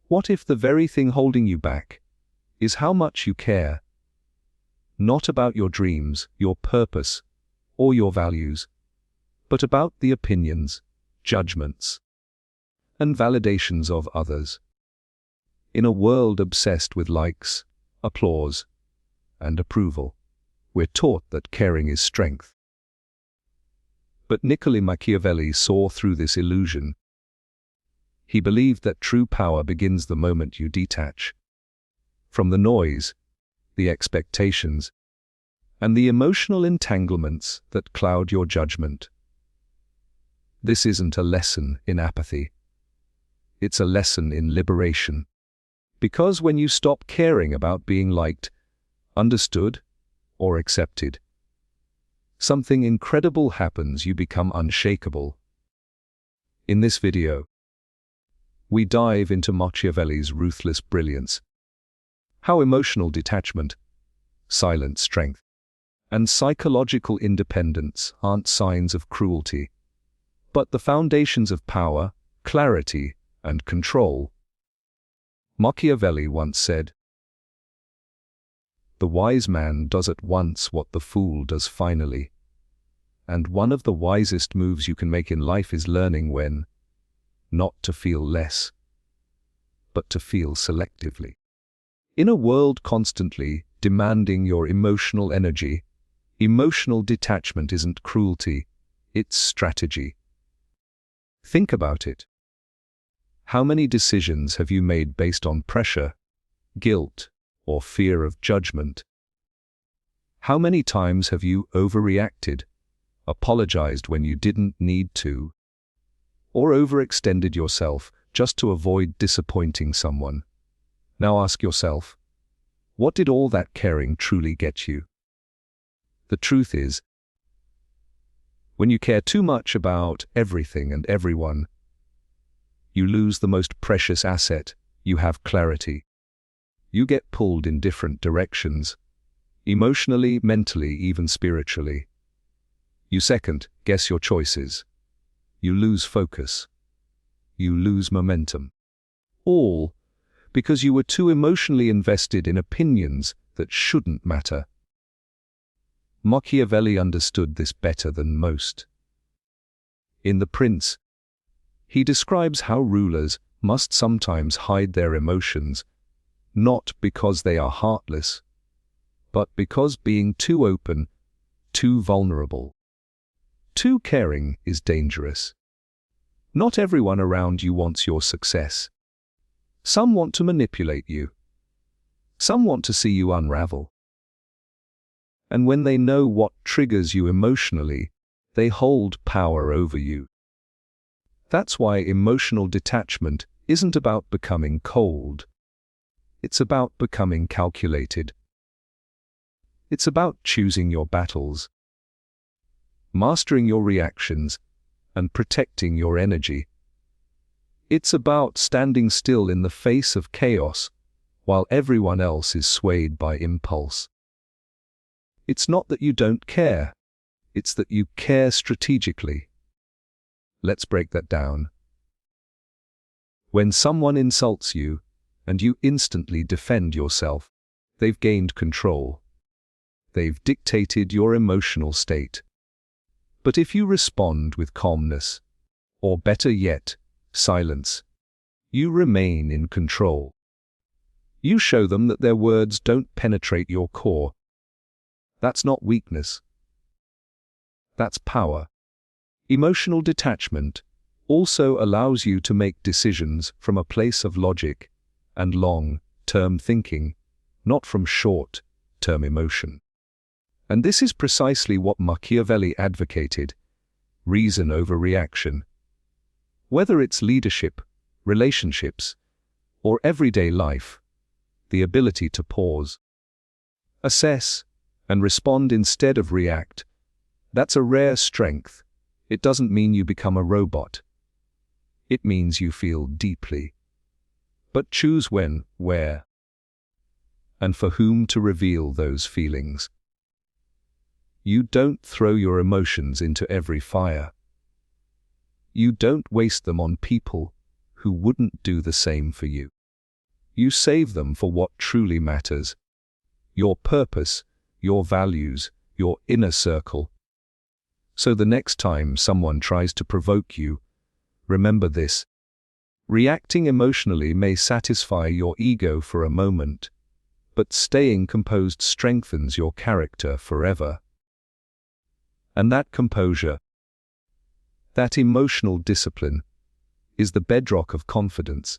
What if the very thing holding you back is how much you care? Not about your dreams, your purpose, or your values, but about the opinions, judgments, and validations of others. In a world obsessed with likes, applause, and approval, we're taught that caring is strength. But Niccolò Machiavelli saw through this illusion. He believed that true power begins the moment you detach from the noise, the expectations, and the emotional entanglements that cloud your judgment. This isn't a lesson in apathy. It's a lesson in liberation. Because when you stop caring about being liked, understood, or accepted, something incredible happens. You become unshakable. In this video, we dive into Machiavelli's ruthless brilliance, how emotional detachment, silent strength, and psychological independence aren't signs of cruelty, but the foundations of power, clarity, and control. Machiavelli once said, "The wise man does at once what the fool does finally." And one of the wisest moves you can make in life is learning when not to feel less, but to feel selectively. In a world constantly demanding your emotional energy, emotional detachment isn't cruelty, it's strategy. Think about it. How many decisions have you made based on pressure, guilt, or fear of judgment? How many times have you overreacted, apologized when you didn't need to, or overextended yourself just to avoid disappointing someone? Now ask yourself, what did all that caring truly get you? The truth is, when you care too much about everything and everyone, you lose the most precious asset you have: clarity. You get pulled in different directions, emotionally, mentally, even spiritually. You second-guess your choices. You lose focus. You lose momentum. All because you were too emotionally invested in opinions that shouldn't matter. Machiavelli understood this better than most. In The Prince, he describes how rulers must sometimes hide their emotions, not because they are heartless, but because being too open, too vulnerable, too caring is dangerous. Not everyone around you wants your success. Some want to manipulate you. Some want to see you unravel. And when they know what triggers you emotionally, they hold power over you. That's why emotional detachment isn't about becoming cold. It's about becoming calculated. It's about choosing your battles, mastering your reactions, and protecting your energy. It's about standing still in the face of chaos while everyone else is swayed by impulse. It's not that you don't care, it's that you care strategically. Let's break that down. When someone insults you and you instantly defend yourself, they've gained control. They've dictated your emotional state. But if you respond with calmness, or better yet, silence, you remain in control. You show them that their words don't penetrate your core. That's not weakness. That's power. Emotional detachment also allows you to make decisions from a place of logic and long-term thinking, not from short-term emotion. And this is precisely what Machiavelli advocated: reason over reaction. Whether it's leadership, relationships, or everyday life, the ability to pause, assess, and respond instead of react, that's a rare strength. It doesn't mean you become a robot. It means you feel deeply. But choose when, where, and for whom to reveal those feelings. You don't throw your emotions into every fire. You don't waste them on people who wouldn't do the same for you. You save them for what truly matters: your purpose, your values, your inner circle. So the next time someone tries to provoke you, remember this: reacting emotionally may satisfy your ego for a moment, but staying composed strengthens your character forever. And that composure, that emotional discipline, is the bedrock of confidence.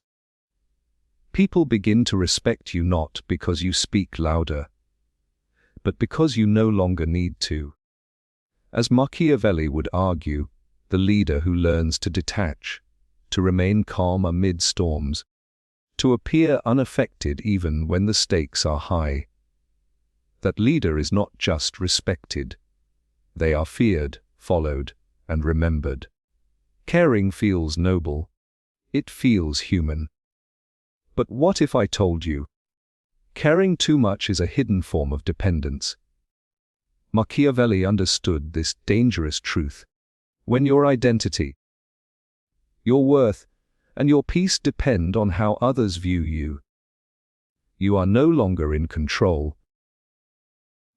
People begin to respect you not because you speak louder, but because you no longer need to. As Machiavelli would argue, the leader who learns to detach, to remain calm amid storms, to appear unaffected even when the stakes are high, that leader is not just respected. They are feared, followed, and remembered. Caring feels noble. It feels human. But what if I told you, caring too much is a hidden form of dependence? Machiavelli understood this dangerous truth. When your identity, your worth, and your peace depend on how others view you, you are no longer in control.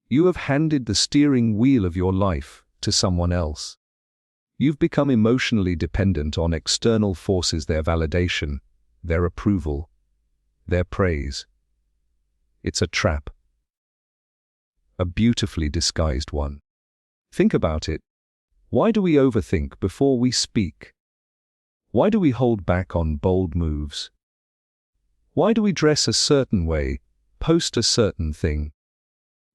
You have handed the steering wheel of your life to someone else. You've become emotionally dependent on external forces, their validation, their approval, their praise. It's a trap. A beautifully disguised one. Think about it. Why do we overthink before we speak? Why do we hold back on bold moves? Why do we dress a certain way, post a certain thing,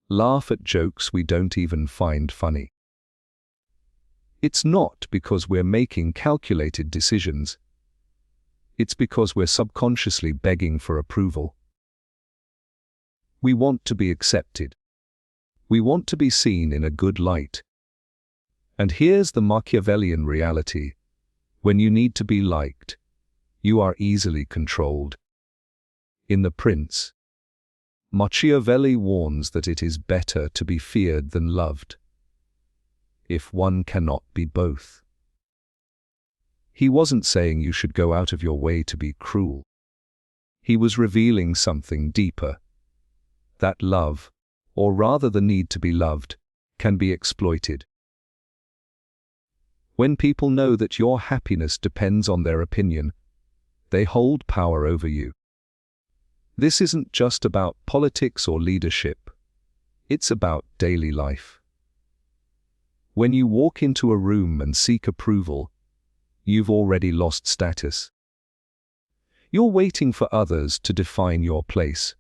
laugh at jokes we don't even find funny? It's not because we're making calculated decisions. It's because we're subconsciously begging for approval. We want to be accepted. We want to be seen in a good light. And here's the Machiavellian reality: when you need to be liked, you are easily controlled. In The Prince, Machiavelli warns that it is better to be feared than loved, if one cannot be both. He wasn't saying you should go out of your way to be cruel. He was revealing something deeper: that love, or rather the need to be loved, can be exploited. When people know that your happiness depends on their opinion, they hold power over you. This isn't just about politics or leadership. It's about daily life. When you walk into a room and seek approval, you've already lost status. You're waiting for others to define your place.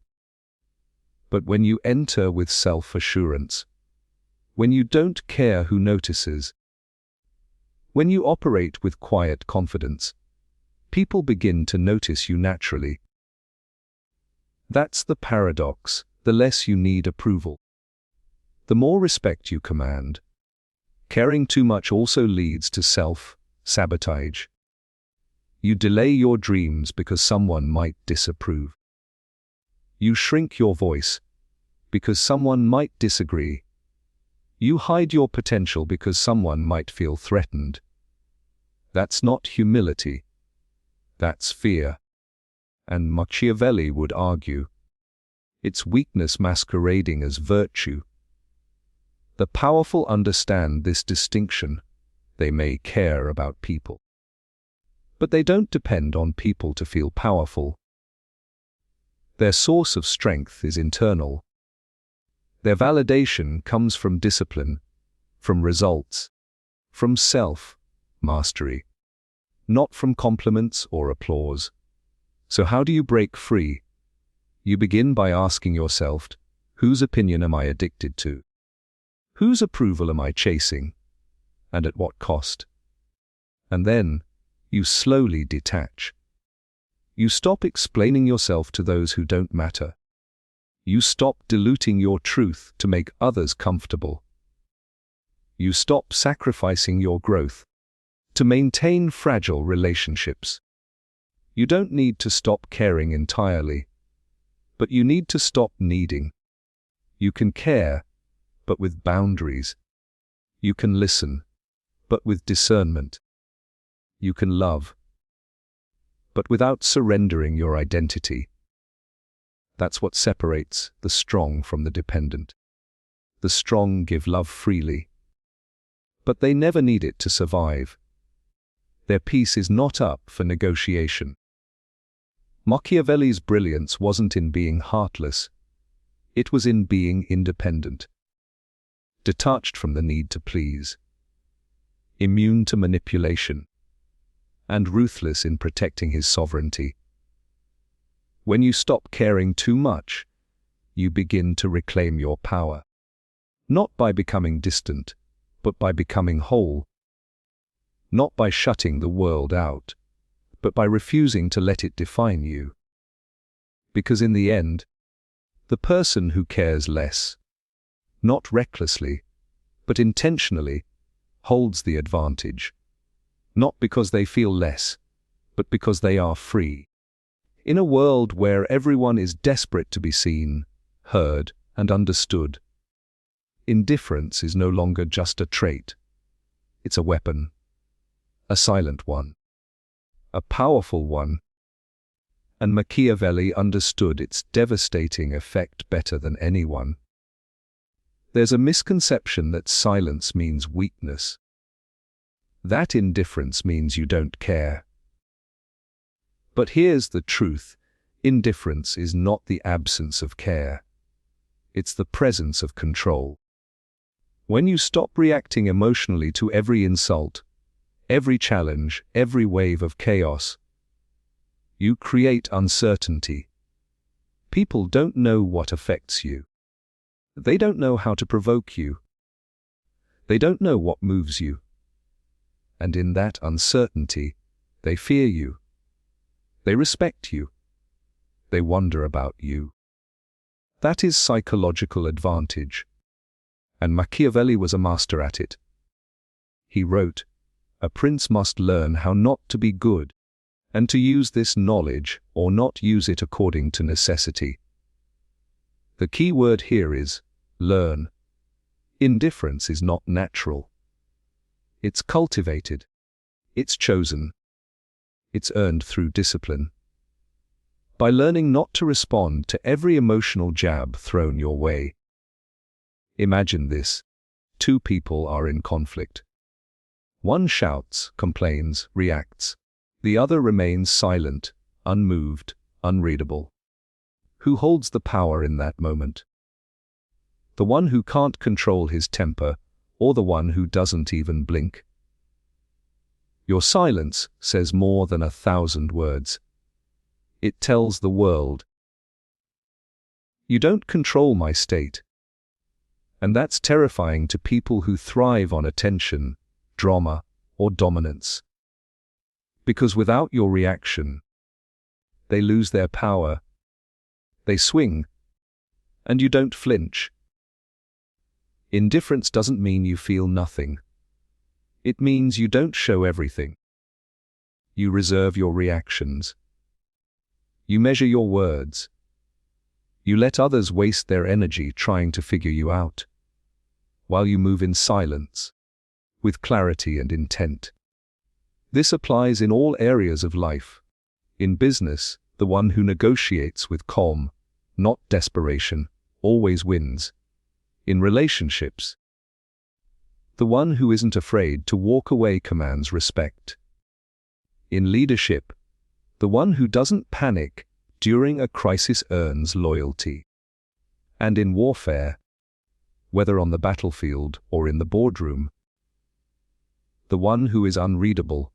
But when you enter with self-assurance, when you don't care who notices, when you operate with quiet confidence, people begin to notice you naturally. That's the paradox: the less you need approval, the more respect you command. Caring too much also leads to self-sabotage. You delay your dreams because someone might disapprove. You shrink your voice because someone might disagree. You hide your potential because someone might feel threatened. That's not humility. That's fear. And Machiavelli would argue, it's weakness masquerading as virtue. The powerful understand this distinction. They may care about people, but they don't depend on people to feel powerful. Their source of strength is internal. Their validation comes from discipline, from results, from self-mastery, not from compliments or applause. So how do you break free? You begin by asking yourself, whose opinion am I addicted to? Whose approval am I chasing? And at what cost? And then, you slowly detach. You stop explaining yourself to those who don't matter. You stop diluting your truth to make others comfortable. You stop sacrificing your growth to maintain fragile relationships. You don't need to stop caring entirely, but you need to stop needing. You can care, but with boundaries. You can listen, but with discernment. You can love, but without surrendering your identity. That's what separates the strong from the dependent. The strong give love freely, but they never need it to survive. Their peace is not up for negotiation. Machiavelli's brilliance wasn't in being heartless, it was in being independent, detached from the need to please, immune to manipulation, and ruthless in protecting his sovereignty. When you stop caring too much, you begin to reclaim your power. Not by becoming distant, but by becoming whole. Not by shutting the world out, but by refusing to let it define you. Because in the end, the person who cares less, not recklessly, but intentionally, holds the advantage. Not because they feel less, but because they are free. In a world where everyone is desperate to be seen, heard, and understood, indifference is no longer just a trait. It's a weapon. A silent one. A powerful one. And Machiavelli understood its devastating effect better than anyone. There's a misconception that silence means weakness. That indifference means you don't care. But here's the truth. Indifference is not the absence of care. It's the presence of control. When you stop reacting emotionally to every insult, every challenge, every wave of chaos, you create uncertainty. People don't know what affects you. They don't know how to provoke you. They don't know what moves you. And in that uncertainty, they fear you. They respect you. They wonder about you. That is psychological advantage. And Machiavelli was a master at it. He wrote, "A prince must learn how not to be good, and to use this knowledge or not use it according to necessity." The key word here is learn. Indifference is not natural. It's cultivated. It's chosen. It's earned through discipline. By learning not to respond to every emotional jab thrown your way. Imagine this. Two people are in conflict. One shouts, complains, reacts. The other remains silent, unmoved, unreadable. Who holds the power in that moment? The one who can't control his temper, or the one who doesn't even blink? Your silence says more than 1,000 words. It tells the world, you don't control my state. And that's terrifying to people who thrive on attention, drama, or dominance. Because without your reaction, they lose their power. They swing, and you don't flinch. Indifference doesn't mean you feel nothing. It means you don't show everything. You reserve your reactions. You measure your words. You let others waste their energy trying to figure you out, while you move in silence, with clarity and intent. This applies in all areas of life. In business, the one who negotiates with calm, not desperation, always wins. In relationships, the one who isn't afraid to walk away commands respect. In leadership, the one who doesn't panic during a crisis earns loyalty. And in warfare, whether on the battlefield or in the boardroom, the one who is unreadable,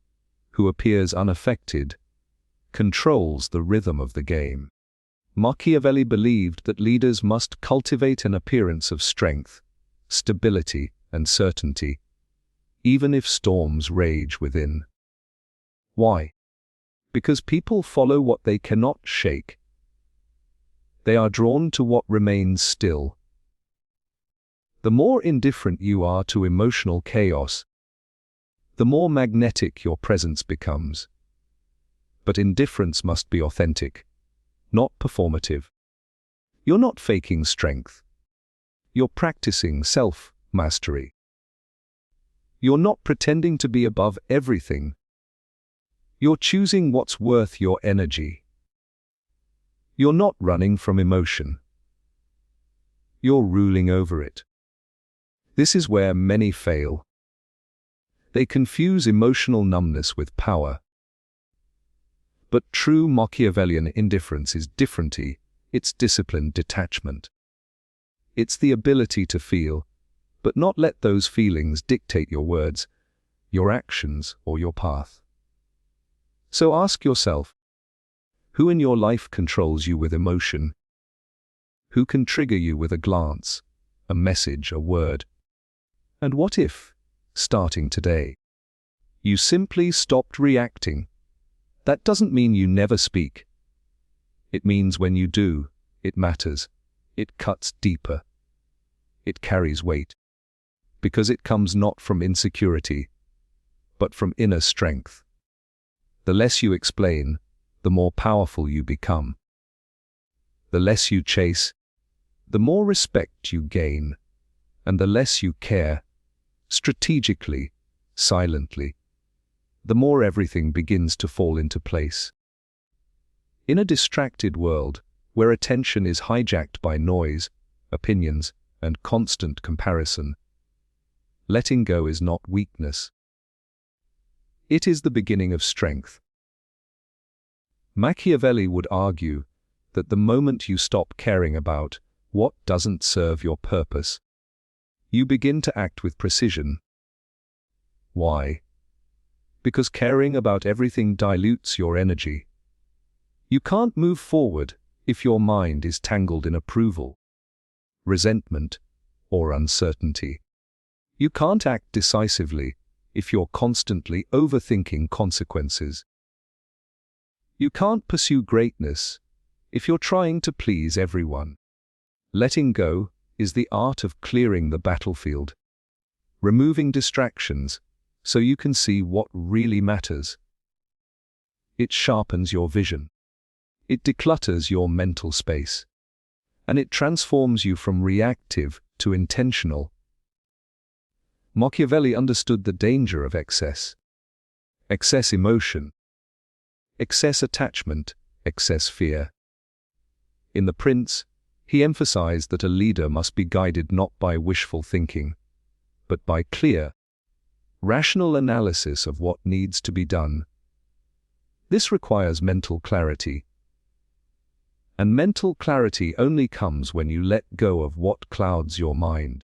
who appears unaffected, controls the rhythm of the game. Machiavelli believed that leaders must cultivate an appearance of strength, stability, and certainty, even if storms rage within. Why? Because people follow what they cannot shake. They are drawn to what remains still. The more indifferent you are to emotional chaos, the more magnetic your presence becomes. But indifference must be authentic, not performative. You're not faking strength. You're practicing self-mastery. You're not pretending to be above everything. You're choosing what's worth your energy. You're not running from emotion. You're ruling over it. This is where many fail. They confuse emotional numbness with power. But true Machiavellian indifference is different. It's disciplined detachment. It's the ability to feel, but not let those feelings dictate your words, your actions, or your path. So ask yourself, who in your life controls you with emotion? Who can trigger you with a glance, a message, a word? And what if, starting today, you simply stopped reacting? That doesn't mean you never speak. It means when you do, it matters. It cuts deeper. It carries weight. Because it comes not from insecurity, but from inner strength. The less you explain, the more powerful you become. The less you chase, the more respect you gain. And the less you care, strategically, silently, the more everything begins to fall into place. In a distracted world, where attention is hijacked by noise, opinions, and constant comparison, letting go is not weakness. It is the beginning of strength. Machiavelli would argue that the moment you stop caring about what doesn't serve your purpose, you begin to act with precision. Why? Because caring about everything dilutes your energy. You can't move forward if your mind is tangled in approval, resentment, or uncertainty. You can't act decisively if you're constantly overthinking consequences. You can't pursue greatness if you're trying to please everyone. Letting go is the art of clearing the battlefield, removing distractions so you can see what really matters. It sharpens your vision. It declutters your mental space. And it transforms you from reactive to intentional. Machiavelli understood the danger of excess. Excess emotion, excess attachment, excess fear. In The Prince, he emphasized that a leader must be guided not by wishful thinking, but by clear, rational analysis of what needs to be done. This requires mental clarity. And mental clarity only comes when you let go of what clouds your mind.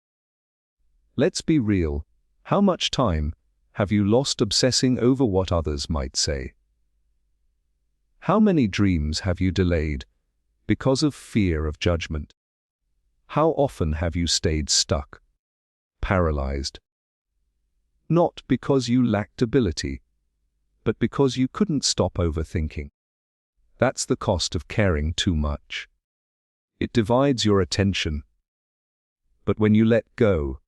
Let's be real. How much time have you lost obsessing over what others might say? How many dreams have you delayed because of fear of judgment? How often have you stayed stuck, paralyzed? Not because you lacked ability, but because you couldn't stop overthinking. That's the cost of caring too much. It divides your attention. But when you let go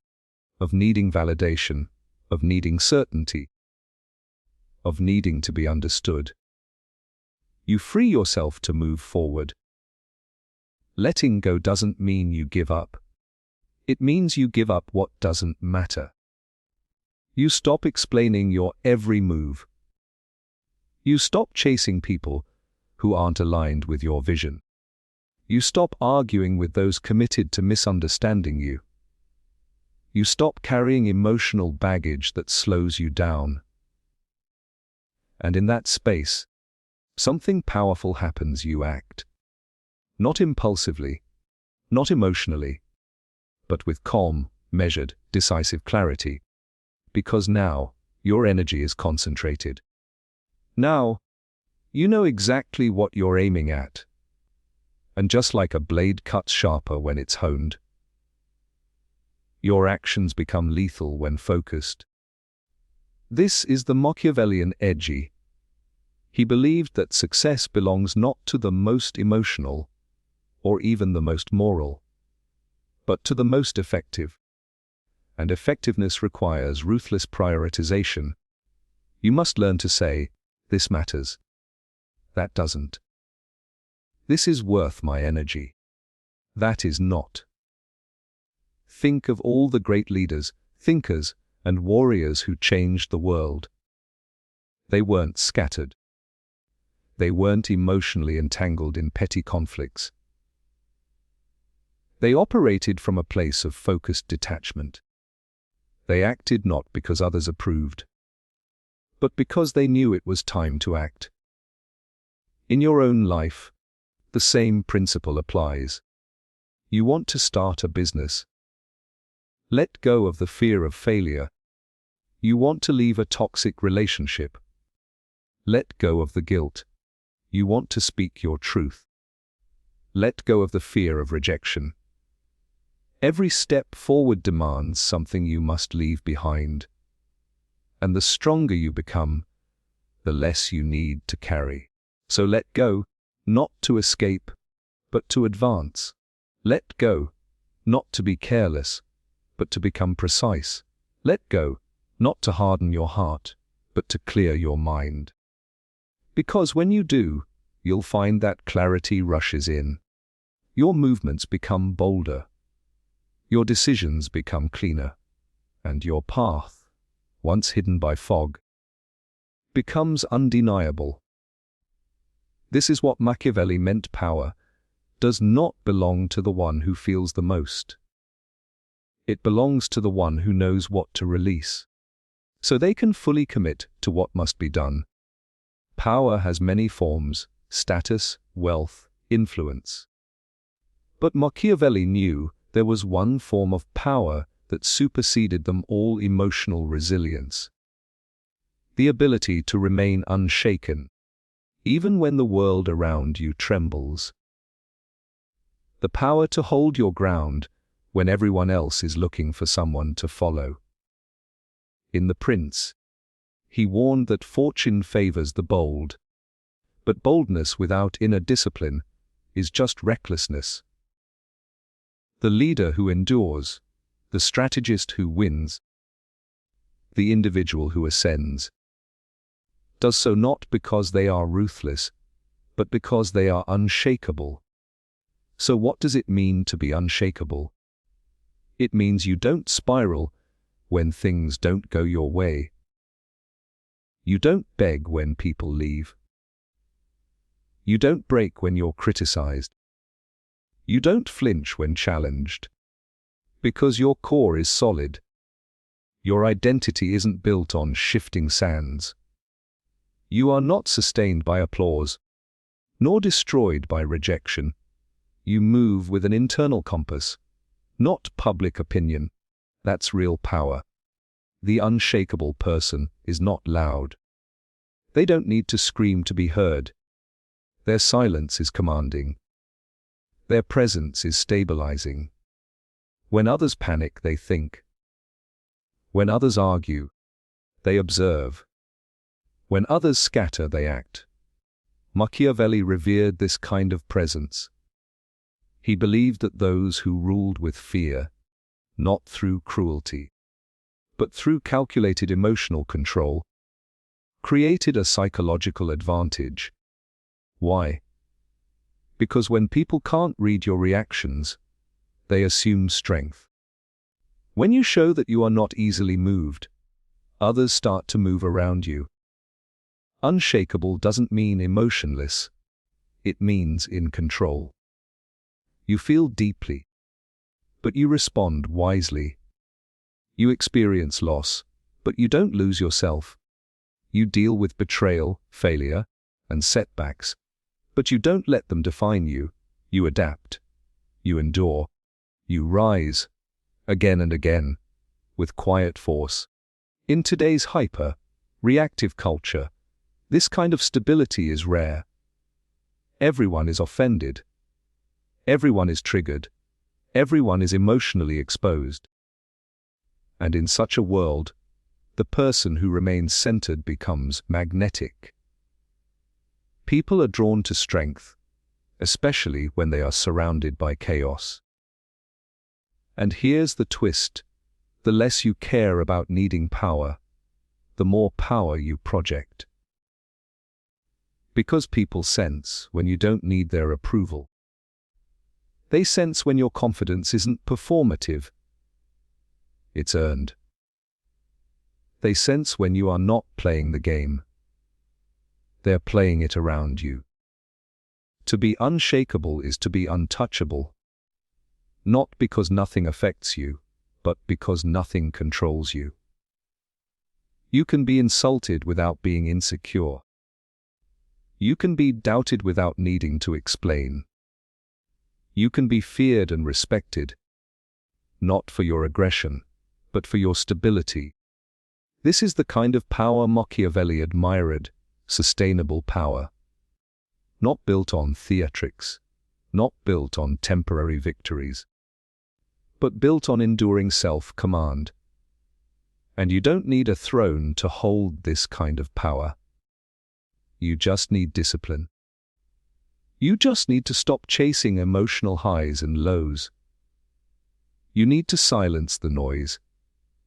of needing validation, of needing certainty, of needing to be understood, you free yourself to move forward. Letting go doesn't mean you give up. It means you give up what doesn't matter. You stop explaining your every move. You stop chasing people who aren't aligned with your vision. You stop arguing with those committed to misunderstanding you. You stop carrying emotional baggage that slows you down. And in that space, something powerful happens. You act. Not impulsively, not emotionally, but with calm, measured, decisive clarity. Because now, your energy is concentrated. Now, you know exactly what you're aiming at. And just like a blade cuts sharper when it's honed, your actions become lethal when focused. This is the Machiavellian edge. He believed that success belongs not to the most emotional, or even the most moral, but to the most effective. And effectiveness requires ruthless prioritization. You must learn to say, this matters. That doesn't. This is worth my energy. That is not. Think of all the great leaders, thinkers, and warriors who changed the world. They weren't scattered. They weren't emotionally entangled in petty conflicts. They operated from a place of focused detachment. They acted not because others approved, but because they knew it was time to act. In your own life, the same principle applies. You want to start a business. Let go of the fear of failure. You want to leave a toxic relationship. Let go of the guilt. You want to speak your truth. Let go of the fear of rejection. Every step forward demands something you must leave behind. And the stronger you become, the less you need to carry. So let go, not to escape, but to advance. Let go, not to be careless, but to become precise. Let go, not to harden your heart, but to clear your mind. Because when you do, you'll find that clarity rushes in. Your movements become bolder. Your decisions become cleaner. And your path, once hidden by fog, becomes undeniable. This is what Machiavelli meant: power does not belong to the one who feels the most. It belongs to the one who knows what to release, so they can fully commit to what must be done. Power has many forms: status, wealth, influence. But Machiavelli knew there was one form of power that superseded them all: emotional resilience. The ability to remain unshaken, even when the world around you trembles. The power to hold your ground when everyone else is looking for someone to follow. In The Prince, he warned that fortune favors the bold, but boldness without inner discipline is just recklessness. The leader who endures, the strategist who wins, the individual who ascends, does so not because they are ruthless, but because they are unshakable. So what does it mean to be unshakable? It means you don't spiral when things don't go your way. You don't beg when people leave. You don't break when you're criticized. You don't flinch when challenged. Because your core is solid. Your identity isn't built on shifting sands. You are not sustained by applause, nor destroyed by rejection. You move with an internal compass, not public opinion. That's real power. The unshakable person is not loud. They don't need to scream to be heard. Their silence is commanding. Their presence is stabilizing. When others panic, they think. When others argue, they observe. When others scatter, they act. Machiavelli revered this kind of presence. He believed that those who ruled with fear, not through cruelty, but through calculated emotional control, created a psychological advantage. Why? Because when people can't read your reactions, they assume strength. When you show that you are not easily moved, others start to move around you. Unshakable doesn't mean emotionless. It means in control. You feel deeply, but you respond wisely. You experience loss, but you don't lose yourself. You deal with betrayal, failure, and setbacks, but you don't let them define you. You adapt. You endure. You rise, again and again, with quiet force. In today's hyper-reactive culture, this kind of stability is rare. Everyone is offended. Everyone is triggered. Everyone is emotionally exposed. And in such a world, the person who remains centered becomes magnetic. People are drawn to strength, especially when they are surrounded by chaos. And here's the twist: the less you care about needing power, the more power you project. Because people sense when you don't need their approval. They sense when your confidence isn't performative. It's earned. They sense when you are not playing the game. they're playing it around you. To be unshakable is to be untouchable, not because nothing affects you, but because nothing controls you. You can be insulted without being insecure. You can be doubted without needing to explain. You can be feared and respected, not for your aggression, but for your stability. This is the kind of power Machiavelli admired, sustainable power. Not built on theatrics, not built on temporary victories, but built on enduring self-command. And you don't need a throne to hold this kind of power. You just need discipline. You just need to stop chasing emotional highs and lows. You need to silence the noise.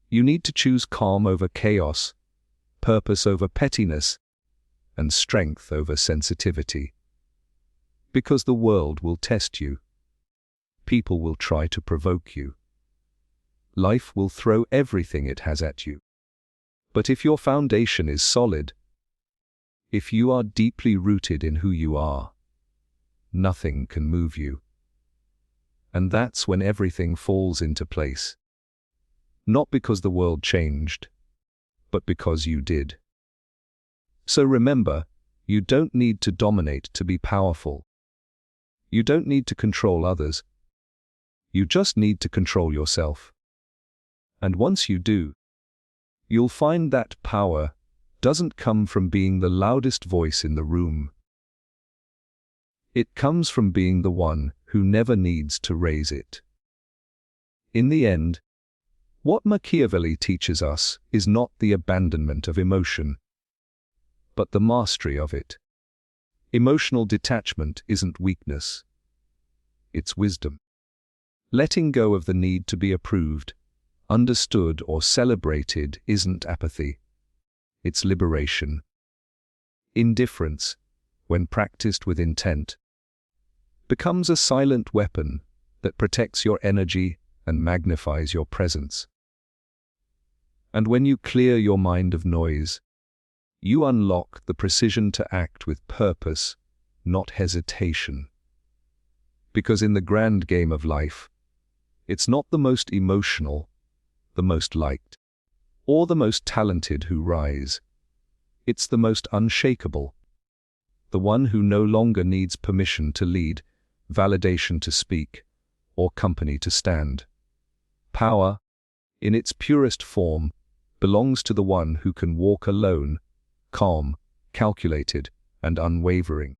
You need to choose calm over chaos, purpose over pettiness, and strength over sensitivity. Because the world will test you. People will try to provoke you. Life will throw everything it has at you. But if your foundation is solid, if you are deeply rooted in who you are, nothing can move you. And that's when everything falls into place. Not because the world changed, but because you did. So remember, you don't need to dominate to be powerful. You don't need to control others. You just need to control yourself. And once you do, you'll find that power doesn't come from being the loudest voice in the room. It comes from being the one who never needs to raise it. In the end, what Machiavelli teaches us is not the abandonment of emotion, but the mastery of it. Emotional detachment isn't weakness. It's wisdom. Letting go of the need to be approved, understood, or celebrated isn't apathy. It's liberation. Indifference, when practiced with intent, becomes a silent weapon that protects your energy and magnifies your presence. And when you clear your mind of noise, you unlock the precision to act with purpose, not hesitation. Because in the grand game of life, it's not the most emotional, the most liked, or the most talented who rise. It's the most unshakable, the one who no longer needs permission to lead, validation to speak, or company to stand. Power, in its purest form, belongs to the one who can walk alone, calm, calculated, and unwavering.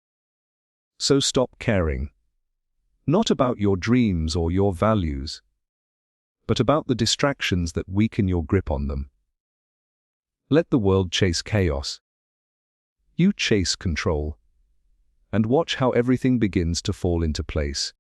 So stop caring, not about your dreams or your values, but about the distractions that weaken your grip on them. Let the world chase chaos. You chase control, and watch how everything begins to fall into place.